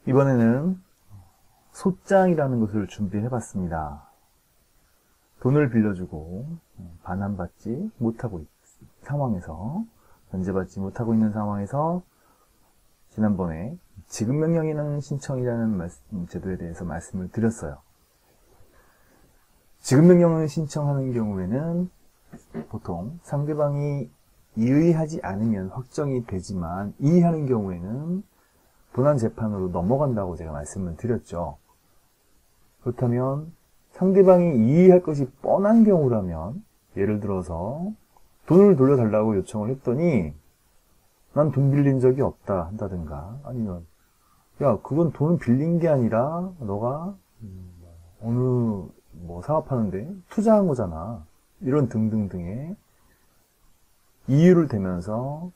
이번에는 소장이라는 것을 준비해 봤습니다. 돈을 빌려주고 반환받지 못하고 있는 상황에서, 변제받지 못하고 있는 상황에서 지난번에 지급명령이라는 신청이라는 제도에 대해서 말씀을 드렸어요. 지급명령을 신청하는 경우에는 보통 상대방이 이의하지 않으면 확정이 되지만, 이의하는 경우에는 본안재판으로 넘어간다고 제가 말씀을 드렸죠. 그렇다면 상대방이 이의할 것이 뻔한 경우라면, 예를 들어서 돈을 돌려달라고 요청을 했더니 난 돈 빌린 적이 없다 한다든가, 아니면 야, 그건 돈을 빌린 게 아니라 너가 어느 사업하는데 투자한 거잖아, 이런 등등등의 이유를 대면서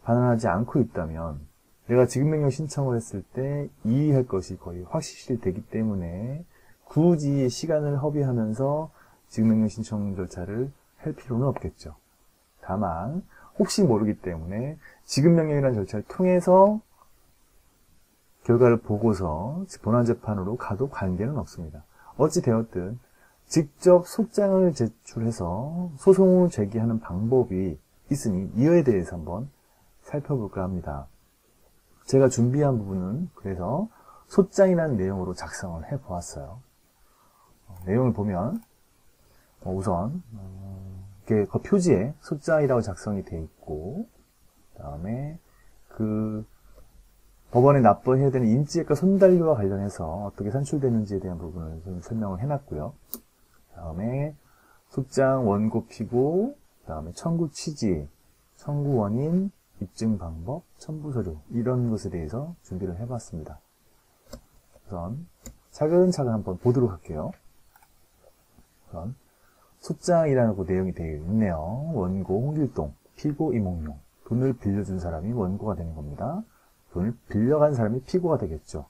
반환하지 않고 있다면, 내가 지급명령 신청을 했을 때 이의할 것이 거의 확실시되기 때문에 굳이 시간을 허비하면서 지급명령 신청 절차를 할 필요는 없겠죠. 다만 혹시 모르기 때문에 지급명령이라는 절차를 통해서 결과를 보고서 본안재판으로 가도 관계는 없습니다. 어찌 되었든 직접 소장을 제출해서 소송을 제기하는 방법이 있으니 이에 대해서 한번 살펴볼까 합니다. 제가 준비한 부분은 그래서 소장이라는 내용으로 작성을 해보았어요. 내용을 보면 우선 이렇게 그 표지에 소장이라고 작성이 되어 있고, 그 다음에 그 법원에 납부해야 되는 인지액과 손달료와 관련해서 어떻게 산출되는지에 대한 부분을 좀 설명을 해놨고요. 그 다음에 소장 원고 피고, 그 다음에 청구 취지, 청구 원인, 입증 방법, 첨부 서류, 이런 것에 대해서 준비를 해봤습니다. 우선 차근차근 한번 보도록 할게요. 우선 소장이라는 그 내용이 되어 있네요. 원고 홍길동, 피고 이몽룡. 돈을 빌려준 사람이 원고가 되는 겁니다. 돈을 빌려간 사람이 피고가 되겠죠.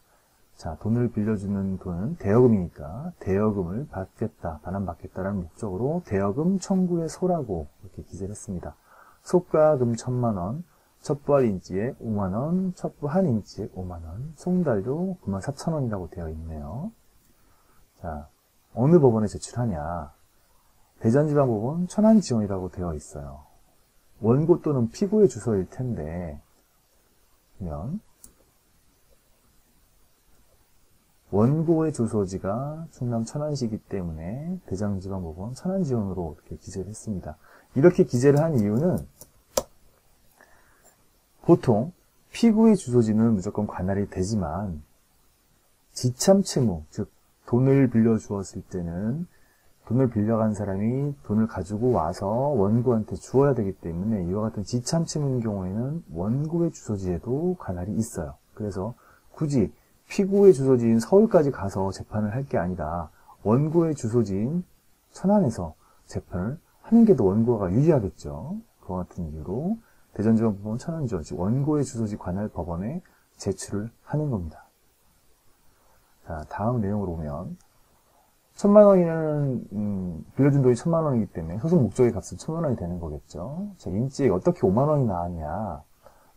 자, 돈을 빌려주는 돈은 대여금이니까 대여금을 받겠다, 반환받겠다라는 목적으로 대여금 청구의 소라고 이렇게 기재를 했습니다. 소가금 10,000만 원, 첩부할 인지액 5만 원, 첩부한 인지액 5만 원, 송달료 94,000원이라고 되어 있네요. 자, 어느 법원에 제출하냐? 대전지방법원 천안지원이라고 되어 있어요. 원고 또는 피고의 주소일 텐데, 그러면 원고의 주소지가 충남 천안시이기 때문에 대전지방법원 천안지원으로 이렇게 기재를 했습니다. 이렇게 기재를 한 이유는 보통 피고의 주소지는 무조건 관할이 되지만 지참채무, 즉 돈을 빌려주었을 때는 돈을 빌려간 사람이 돈을 가지고 와서 원고한테 주어야 되기 때문에 이와 같은 지참채무인 경우에는 원고의 주소지에도 관할이 있어요. 그래서 굳이 피고의 주소지인 서울까지 가서 재판을 할 게 아니라 원고의 주소지인 천안에서 재판을 하는 게 더 원고가 유리하겠죠. 그와 같은 이유로 대전지방법원 천안지원, 즉 원고의 주소지 관할 법원에 제출을 하는 겁니다. 자, 다음 내용으로 보면 1,000만 원이면 빌려준 돈이 1,000만 원이기 때문에 소송 목적의 값은 1,000만 원이 되는 거겠죠. 자, 인지액 어떻게 5만 원이 나왔냐?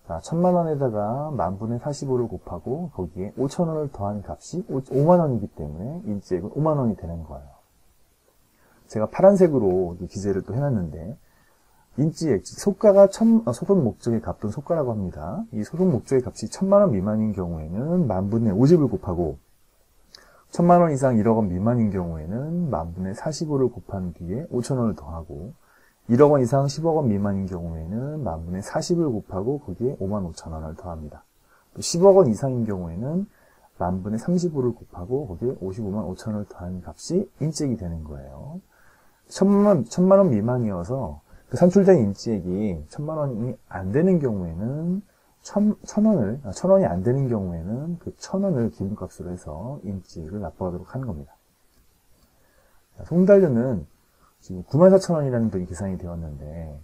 자, 1,000만 원에다가 만분의 45를 곱하고 거기에 5천 원을 더한 값이 5만 원이기 때문에 인지액은 5만 원이 되는 거예요. 제가 파란색으로 기재를 또 해놨는데, 인지액, 소가가 소송 목적의 값 또는 소가라고 합니다. 이 소송 목적의 값이 1,000만 원 미만인 경우에는 만분의 50을 곱하고, 1,000만 원 이상 1억 원 미만인 경우에는 만분의 45를 곱한 뒤에 5천 원을 더하고, 1억 원 이상 10억 원 미만인 경우에는 만분의 40을 곱하고 거기에 5만 5천 원을 더합니다. 또 10억 원 이상인 경우에는 만분의 35를 곱하고 거기에 55만 5천 원을 더한 값이 인지액이 되는 거예요. 1,000만 원 미만이어서 그 산출된 인지액이 1,000만 원이 안 되는 경우에는 1,000원이 안 되는 경우에는 그 1,000원을 기본값으로 해서 인지액을 납부하도록 하는 겁니다. 송달료는 지금 94,000원이라는 돈이 계산이 되었는데,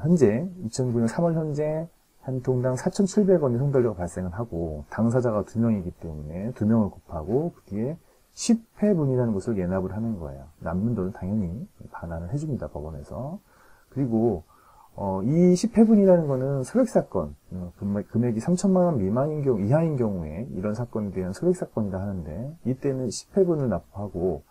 현재 2009년 3월 현재 한 통당 4,700원의 송달료가 발생을 하고, 당사자가 2명이기 때문에 2명을 곱하고 그 뒤에 10회분이라는 것을 예납을 하는 거예요. 남는 돈은 당연히 반환을 해줍니다, 법원에서. 그리고 이 10회분이라는 거는 소액사건, 금액이 3천만 원 미만인 경우, 이하인 경우에 이런 사건에 대한 소액사건이라 하는데, 이때는 10회분을 납부하고,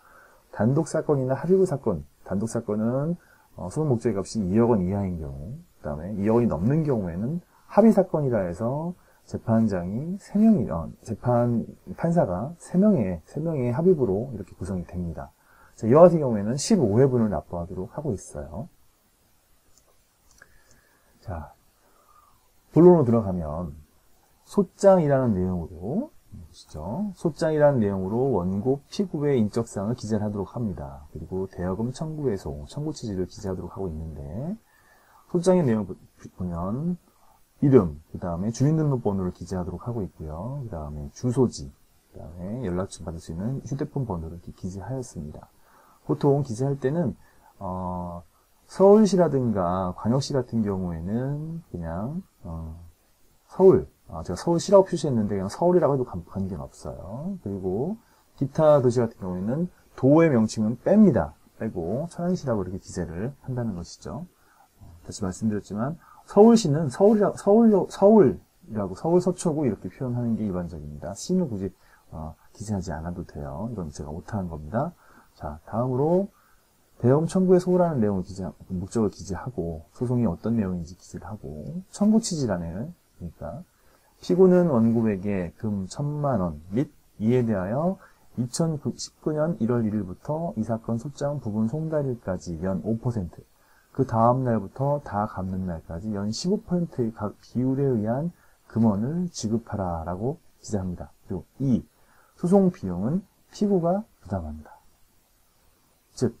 단독사건이나 합의부 사건, 단독사건은 소송 목적의 값이 2억 원 이하인 경우, 그 다음에 2억 원이 넘는 경우에는 합의사건이라 해서 재판장이 3명이, 판사가 3명의 합의부로 이렇게 구성이 됩니다. 자, 이와 같은 경우에는 15회분을 납부하도록 하고 있어요. 자, 본론으로 들어가면, 소장이라는 내용으로, 보시죠. 소장이라는 내용으로 원고 피고의 인적사항을 기재를 하도록 합니다. 그리고 대여금 청구 회소, 청구 취지를 기재하도록 하고 있는데, 소장의 내용을 보면, 이름, 그 다음에 주민등록번호를 기재하도록 하고 있고요. 그 다음에 주소지, 그 다음에 연락처 받을 수 있는 휴대폰 번호를 이렇게 기재하였습니다. 보통 기재할 때는, 서울시라든가 광역시 같은 경우에는 그냥, 서울, 제가 서울시라고 표시했는데 그냥 서울이라고 해도 관계는 없어요. 그리고 기타 도시 같은 경우에는 도의 명칭은 뺍니다. 빼고 천안시라고 이렇게 기재를 한다는 것이죠. 다시 말씀드렸지만 서울시는 서울이라고 서울 서초구 이렇게 표현하는 게 일반적입니다. 시는 굳이 기재하지 않아도 돼요. 이건 제가 오타한 겁니다. 자, 다음으로 대여금 청구의 소홀하는 내용을 목적을 기재하고 소송이 어떤 내용인지 기재를 하고 청구 취지란을 그러니까 피고는 원고에게 금 1,000만 원 및 이에 대하여 2019년 1월 1일부터 이 사건 소장 부분 송달일까지 연 5%, 그 다음 날부터 다 갚는 날까지 연 15%의 각 비율에 의한 금원을 지급하라 라고 기재합니다. 그리고 2. 소송 비용은 피고가 부담한다. 즉,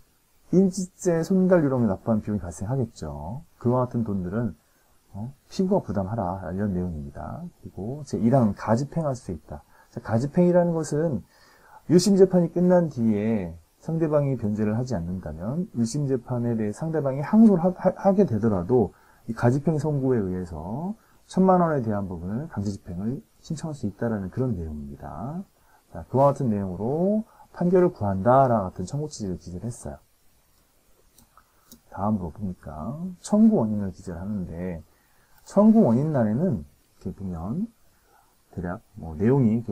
인지세 손달 유령에 납부한 비용이 발생하겠죠. 그와 같은 돈들은 피고가 부담하라 이런 내용입니다. 그리고 제1항은 가집행할 수 있다. 자, 가집행이라는 것은 1심 재판이 끝난 뒤에 상대방이 변제를 하지 않는다면 1심 재판에 대해 상대방이 항소를 하게 되더라도 이 가집행 선고에 의해서 1,000만 원에 대한 부분을 강제집행을 신청할 수 있다는 그런 내용입니다. 자, 그와 같은 내용으로 판결을 구한다라는 같은 청구 취지를 기재를 했어요. 다음으로 보니까 청구 원인을 기재를 하는데 청구 원인란에는 이렇게 보면 대략 내용이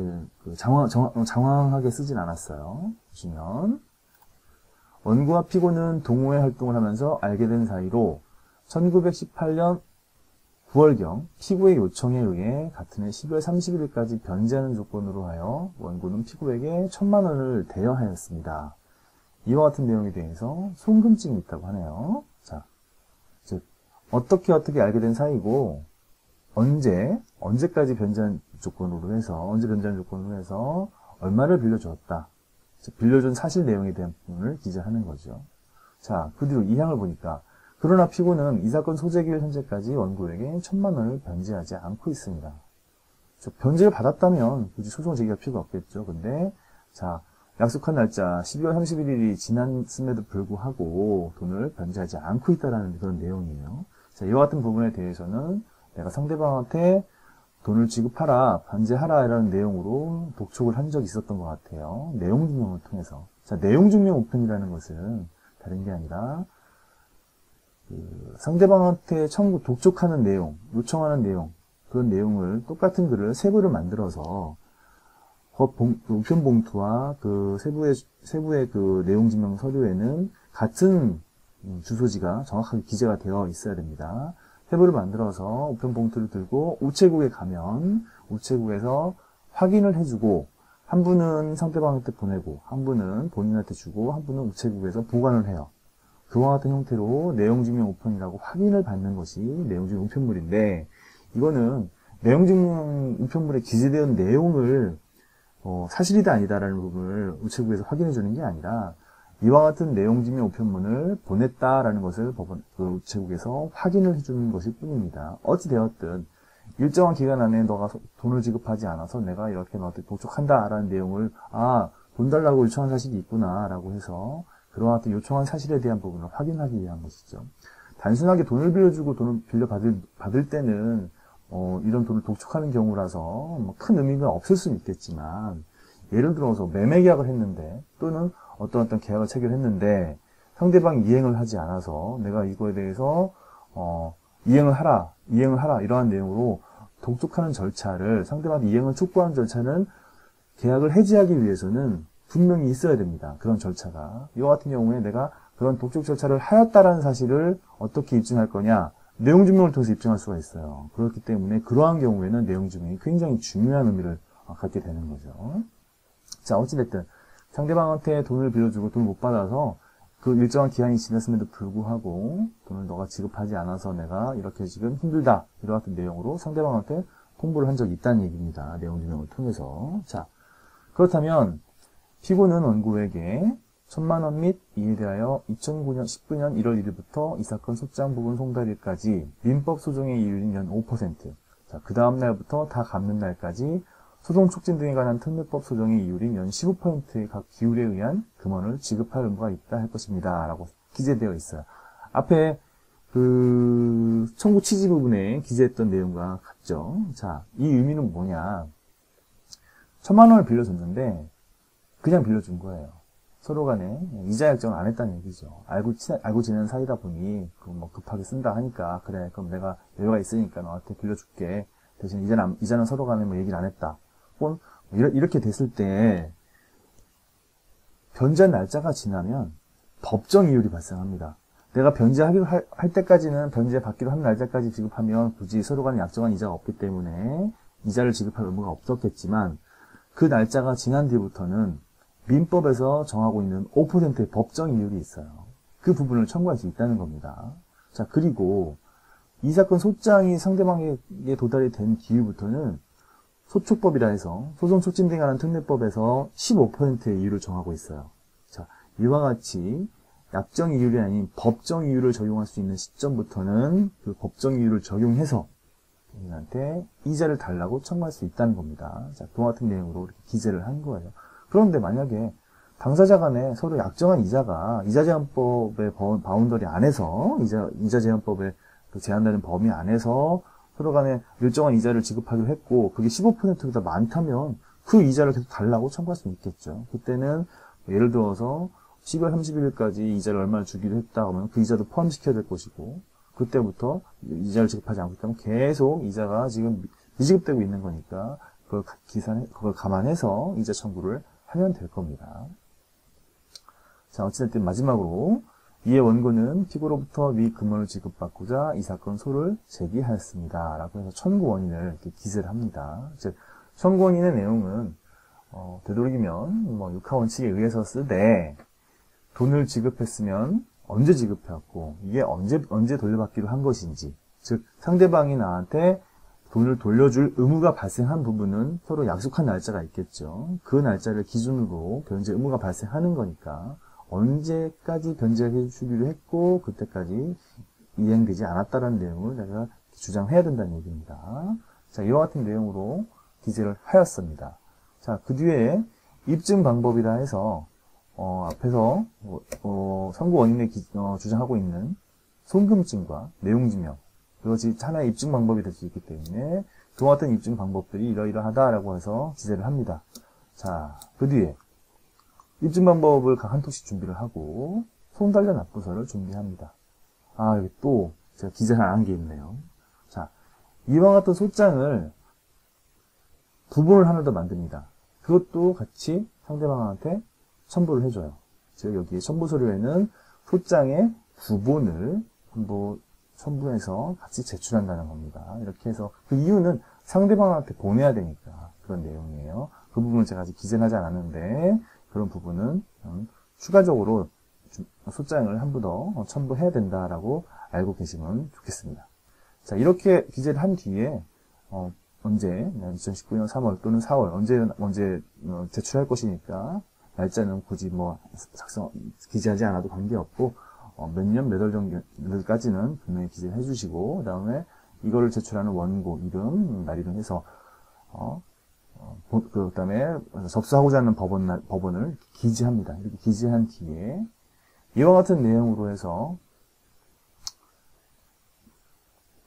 장황하게 쓰진 않았어요. 보시면 원고와 피고는 동호회 활동을 하면서 알게 된 사이로 1918년 9월경 피고의 요청에 의해 같은 해 12월 31일까지 변제하는 조건으로 하여 원고는 피고에게 1,000만 원을 대여하였습니다. 이와 같은 내용에 대해서 송금증이 있다고 하네요. 자, 즉 어떻게 알게 된 사이고 언제까지 변제한 조건으로 해서 얼마를 빌려주었다. 즉 빌려준 사실 내용에 대한 부분을 기재하는 거죠. 자, 그 뒤로 2항을 보니까 그러나 피고는 이 사건 소재기일 현재까지 원고에게 1,000만 원을 변제하지 않고 있습니다. 즉 변제를 받았다면 굳이 소송을 제기할 필요가 없겠죠. 근데 자, 약속한 날짜 12월 31일이 지났음에도 불구하고 돈을 변제하지 않고 있다는 그런 내용이에요. 자, 이와 같은 부분에 대해서는 내가 상대방한테 돈을 지급하라, 변제하라 이라는 내용으로 독촉을 한 적이 있었던 것 같아요. 내용 증명을 통해서. 자, 내용 증명 우편이라는 것은 다른 게 아니라 상대방한테 독촉하는 내용, 요청하는 내용, 그런 내용을 똑같은 글을 세부를 만들어서 우편 봉투와 그 세부의 그 내용 증명 서류에는 같은 주소지가 정확하게 기재가 되어 있어야 됩니다. 세부를 만들어서 우편 봉투를 들고 우체국에 가면 우체국에서 확인을 해주고 한 분은 상대방한테 보내고 한 분은 본인한테 주고 한 분은 우체국에서 보관을 해요. 그와 같은 형태로 내용증명 우편이라고 확인을 받는 것이 내용증명 우편물인데 이거는 내용증명 우편물에 기재된 내용을 사실이다 아니다라는 부분을 우체국에서 확인해 주는 게 아니라 이와 같은 내용증명 우편물을 보냈다라는 것을 우체국에서 확인을 해주는 것일 뿐입니다. 어찌되었든 일정한 기간 안에 너가 돈을 지급하지 않아서 내가 이렇게 너한테 독촉한다라는 내용을 돈 달라고 요청한 사실이 있구나라고 해서 그와 같은 요청한 사실에 대한 부분을 확인하기 위한 것이죠. 단순하게 돈을 빌려주고 돈을 받을 때는 이런 돈을 독촉하는 경우라서 큰 의미가 없을 수는 있겠지만 예를 들어서 매매 계약을 했는데 또는 어떤 계약을 체결했는데 상대방이 이행을 하지 않아서 내가 이거에 대해서 이행을 하라, 이러한 내용으로 독촉하는 절차를, 상대방한테 이행을 촉구하는 절차는 계약을 해지하기 위해서는 분명히 있어야 됩니다. 그런 절차가. 이와 같은 경우에 내가 그런 독촉 절차를 하였다라는 사실을 어떻게 입증할 거냐? 내용 증명을 통해서 입증할 수가 있어요. 그렇기 때문에 그러한 경우에는 내용 증명이 굉장히 중요한 의미를 갖게 되는 거죠. 자, 어찌됐든 상대방한테 돈을 빌려주고 돈 못 받아서 그 일정한 기한이 지났음에도 불구하고 돈을 너가 지급하지 않아서 내가 이렇게 지금 힘들다. 이와 같은 내용으로 상대방한테 통보를 한 적이 있다는 얘기입니다. 내용 증명을 통해서. 자, 그렇다면 피고는 원고에게 1,000만 원 및 이에 대하여 2019년 1월 1일부터 이 사건 소장 부분 송달일까지 민법 소송의 이율인 연 5%, 자, 그 다음 날부터 다 갚는 날까지 소송 촉진 등에 관한 특례법 소송의 이율인 연 15%의 각 기율에 의한 금원을 지급할 의무가 있다 할 것입니다. 라고 기재되어 있어요. 앞에 그 청구 취지 부분에 기재했던 내용과 같죠. 자, 이 의미는 뭐냐. 1,000만 원을 빌려줬는데 그냥 빌려준 거예요. 서로 간에 이자 약정을 안 했다는 얘기죠. 알고 지내는 사이다 보니 뭐 급하게 쓴다 하니까 그래 그럼 내가 여유가 있으니까 너한테 빌려줄게. 대신 이자는 서로 간에 뭐 얘기를 안 했다. 혹은 이렇게 됐을 때 변제 날짜가 지나면 법정 이율이 발생합니다. 내가 변제하기로 할 때까지는 변제 받기로 한 날짜까지 지급하면 굳이 서로 간에 약정한 이자가 없기 때문에 이자를 지급할 의무가 없었겠지만 그 날짜가 지난 뒤부터는 민법에서 정하고 있는 5%의 법정 이율이 있어요. 그 부분을 청구할 수 있다는 겁니다. 자, 그리고 이 사건 소장이 상대방에게 도달이 된 뒤부터는 소촉법이라 해서 소송 촉진 등에 관한 특례법에서 15%의 이율을 정하고 있어요. 자, 이와 같이 약정 이율이 아닌 법정 이율을 적용할 수 있는 시점부터는 그 법정 이율을 적용해서 본인한테 이자를 달라고 청구할 수 있다는 겁니다. 자, 그와 같은 내용으로 이렇게 기재를 한 거예요. 그런데 만약에 당사자 간에 서로 약정한 이자가 이자제한법의 바운더리 안에서 이자제한법에 그 제한되는 범위 안에서 서로 간에 일정한 이자를 지급하기로 했고 그게 15%보다 많다면 그 이자를 계속 달라고 청구할 수 있겠죠. 그때는 예를 들어서 12월 31일까지 이자를 얼마나 주기로 했다 하면 그 이자도 포함시켜야 될 것이고 그때부터 이자를 지급하지 않고 있다면 계속 이자가 지금 미지급되고 있는 거니까 그걸 감안해서 이자 청구를 하면 될 겁니다. 자, 어찌됐든 마지막으로 이에 원고는 피고로부터 위 금원을 지급받고자 이 사건 소를 제기하였습니다. 라고 해서 청구 원인을 이렇게 기재를 합니다. 즉, 청구 원인의 내용은 되도록이면 육하 원칙에 의해서 쓰되 돈을 지급했으면 언제 지급해왔고 이게 언제 돌려받기로 한 것인지, 즉 상대방이 나한테 돈을 돌려줄 의무가 발생한 부분은 서로 약속한 날짜가 있겠죠. 그 날짜를 기준으로 변제 의무가 발생하는 거니까 언제까지 변제해 주기로 했고 그때까지 이행되지 않았다는 내용을 내가 주장해야 된다는 얘기입니다. 자, 이와 같은 내용으로 기재를 하였습니다. 자, 그 뒤에 입증 방법이라 해서 앞에서 선고 원인에 주장하고 있는 송금증과 내용증명, 그것이 하나의 입증 방법이 될 수 있기 때문에 그와 같은 입증 방법들이 이러이러하다라고 해서 기재를 합니다. 자, 그 뒤에 입증 방법을 각 한 통씩 준비를 하고 송달료 납부서를 준비합니다. 아, 여기 또 제가 기재를 안 한 게 있네요. 자, 이와 같은 소장을 부본을 하나 더 만듭니다. 그것도 같이 상대방한테 첨부를 해줘요. 즉 여기 첨부 서류에는 소장의 부본을 첨부해서 같이 제출한다는 겁니다. 이렇게 해서 그 이유는 상대방한테 보내야 되니까 그런 내용이에요. 그 부분을 제가 아직 기재를 하지 않았는데 그런 부분은 추가적으로 소장을 한 번 더 첨부해야 된다라고 알고 계시면 좋겠습니다. 자, 이렇게 기재를 한 뒤에 언제 2019년 3월 또는 4월 언제 제출할 것이니까 날짜는 굳이 기재하지 않아도 관계없고 몇 년 몇 월 정도까지는 분명히 기재해 주시고 그다음에 이거를 제출하는 원고 이름 날 이름 해서 그다음에 접수하고자 하는 법원을 기재합니다. 이렇게 기재한 뒤에 이와 같은 내용으로 해서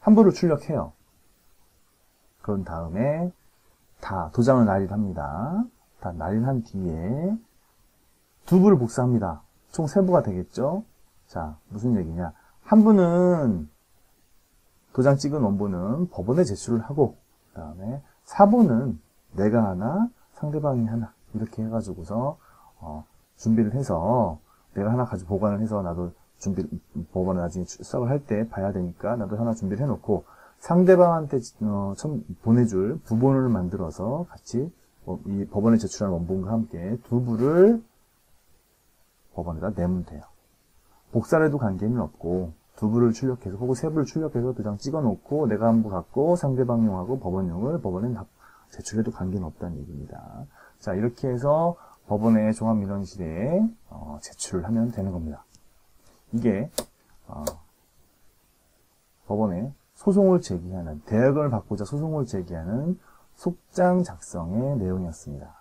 한부를 출력해요. 그런 다음에 다 도장을 날일합니다. 다 날일한 뒤에 두 부를 복사합니다. 총 3부가 되겠죠? 자, 무슨 얘기냐. 한 부는 도장 찍은 원본은 법원에 제출을 하고, 그 다음에 사본은 내가 하나, 상대방이 하나, 이렇게 해가지고서, 준비를 해서, 내가 하나 가지고 보관을 해서 나도 법원에 나중에 출석을 할 때 봐야 되니까 나도 하나 준비를 해놓고, 상대방한테 보내줄 부본을 만들어서 같이 이 법원에 제출한 원본과 함께 두 부를 법원에다 내면 돼요. 복사를 해도 관계는 없고 두 부를 출력해서 혹은 세 부를 출력해서 도장 찍어놓고 내가 한 부 갖고 상대방용하고 법원용을 법원에 제출해도 관계는 없다는 얘기입니다. 자, 이렇게 해서 법원의 종합민원실에 제출을 하면 되는 겁니다. 이게 법원에 소송을 제기하는, 대역을 받고자 소송을 제기하는 속장 작성의 내용이었습니다.